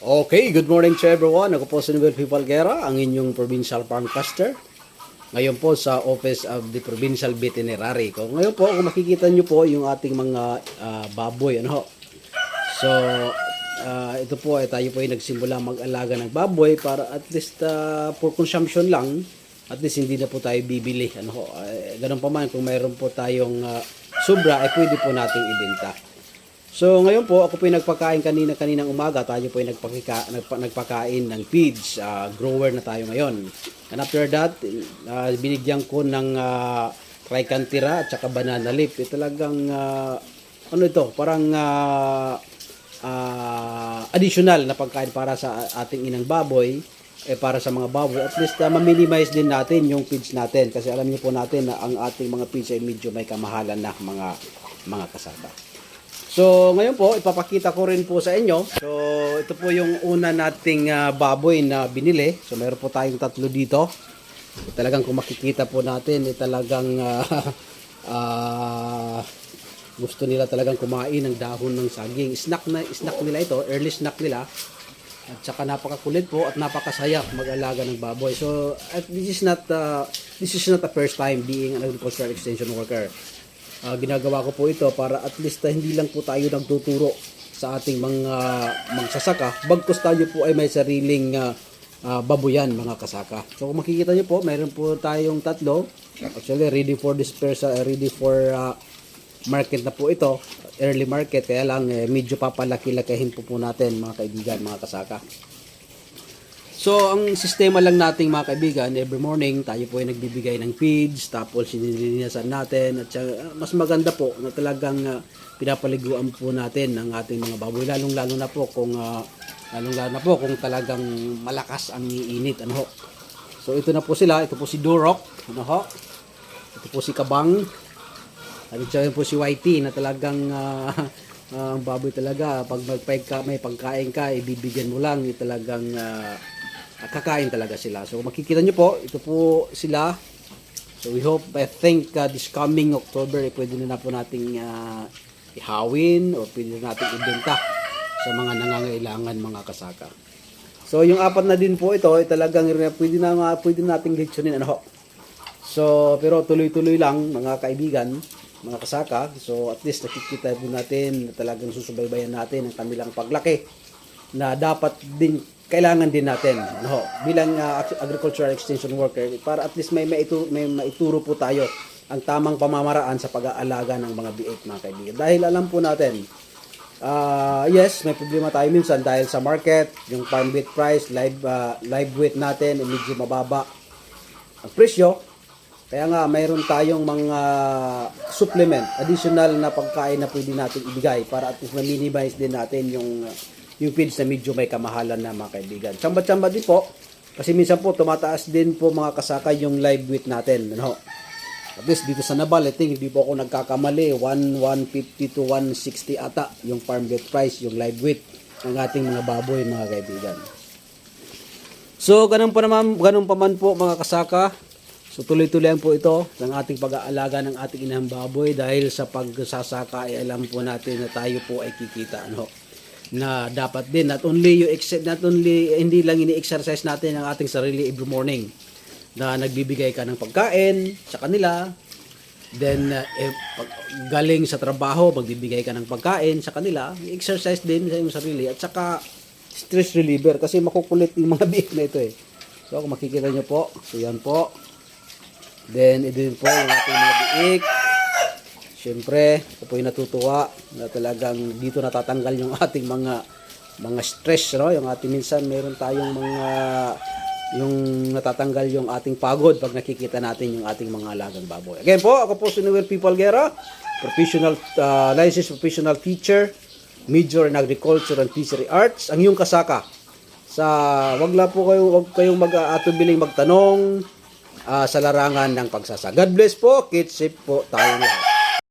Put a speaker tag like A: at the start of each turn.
A: Okay, good morning to everyone. Ako po si Noel P. Falguera, ang inyong provincial farmcaster. Ngayon po sa Office of the Provincial Veterinary. Ngayon po, kung makikita nyo po yung ating mga baboy. So, ito po ay tayo po ay nagsimula mag-alaga ng baboy para at least for consumption lang. At least hindi na po tayo bibili. Ganun pa man, kung mayroon po tayong sobra, ay pwede po nating ibenta. So ngayon po, ako po yung nagpakain kaninang umaga. Tayo po yung nagpakain ng feeds. Grower na tayo ngayon. And after that, binigyan ko ng tricantira at saka banana leaf. Talagang, parang additional na pagkain para sa ating inang baboy. Para sa mga baboy. At least ma-minimize din natin yung feeds natin. Kasi alam niyo po natin na ang ating mga feeds ay medyo may kamahalan na mga kasama. So, ngayon po, ipapakita ko rin po sa inyo. So, ito po yung una nating baboy na binili. So, meron po tayong tatlo dito. Talagang kung makikita po natin, talagang gusto nila talagang kumain ng dahon ng saging. Snack nila ito, early snack nila. At saka napakakulit po at napakasaya mag-alaga ng baboy. So, this is not the first time being an agricultural extension worker. Ginagawa ko po ito para at least hindi lang po tayo nagtuturo sa ating mga magsasaka, bagkus tayo po ay may sariling baboyan mga kasaka. So kung makikita nyo po, mayroon po tayong tatlo. Actually ready for market na po ito, early market, kaya lang medyo papalaki-lakihin po natin mga kaibigan, mga kasaka. So, ang sistema lang nating mga kaibigan, every morning tayo po ay nagbibigay ng feeds, tapos sinilinisan natin, at mas maganda po na talagang pinapaliguan po natin ang ating mga baboy, lalong-lalo na po kung talagang malakas ang iinit. So, ito na po sila, ito po si Durok, ito po si Kabang, at ito po si YT na talagang ang baboy talaga, pag may pagkain ka, ibibigyan mo lang, talagang kakain talaga sila. So makikita nyo po, ito po sila. So I think this coming October, pwede na po nating ihawin o pwede na nating ibenta sa mga nangangailangan mga kasaka. So yung apat na din po ito, talagang pwede nating lechonin. So pero tuloy-tuloy lang mga kaibigan, mga kasaka. So at least nakikita po natin na talagang susubaybayan natin ang kanilang paglaki na dapat din kailangan din natin bilang agricultural extension worker para at least may maituro po tayo ang tamang pamamaraan sa pag-aalaga ng mga biik, mga kaibigan. Dahil alam po natin, yes, may problema tayo minsan dahil sa market, yung farm weight price, live weight natin, medyo mababa ang presyo. Kaya nga, mayroon tayong mga supplement, additional na pagkain na pwede natin ibigay para at least ma-minimize din natin yung feeds na medyo may kamahalan na mga kaibigan. Tsamba-tsamba din po, kasi minsan po tumataas din po mga kasaka yung live weight natin. At least dito sa Nabal, I think hindi po ako nagkakamali, 150 to 160 ata yung farm weight price, yung live weight ng ating mga baboy mga kaibigan. So, ganun pa man po mga kasaka. So, tuloy-tuloy po ito ng ating pag-aalaga ng ating inang baboy dahil sa pagsasaka ay alam po natin na tayo po ay kikita. Na dapat din not only hindi lang ini-exercise natin ang ating sarili every morning na nagbibigay ka ng pagkain sa kanila, then galing sa trabaho magbibigay ka ng pagkain sa kanila, i-exercise din sa iyong sarili at saka stress reliever kasi makukulit yung mga biik na ito So kung makikita nyo po, so yan po, then ito din po yung ating mga biik. Siyempre, ako po yung natutuwa na talagang dito natatanggal yung ating mga stress, Yung ating minsan meron tayong yung natatanggal yung ating pagod pag nakikita natin yung ating mga alagang baboy. Again po, ako po si Noel P. Falguera, licensed professional teacher, major in agriculture and fishery arts, ang iyong kasaka. Wag kayong mag-atubiling magtanong sa larangan ng pagsasaka. God bless po, keep safe po tayo lahat.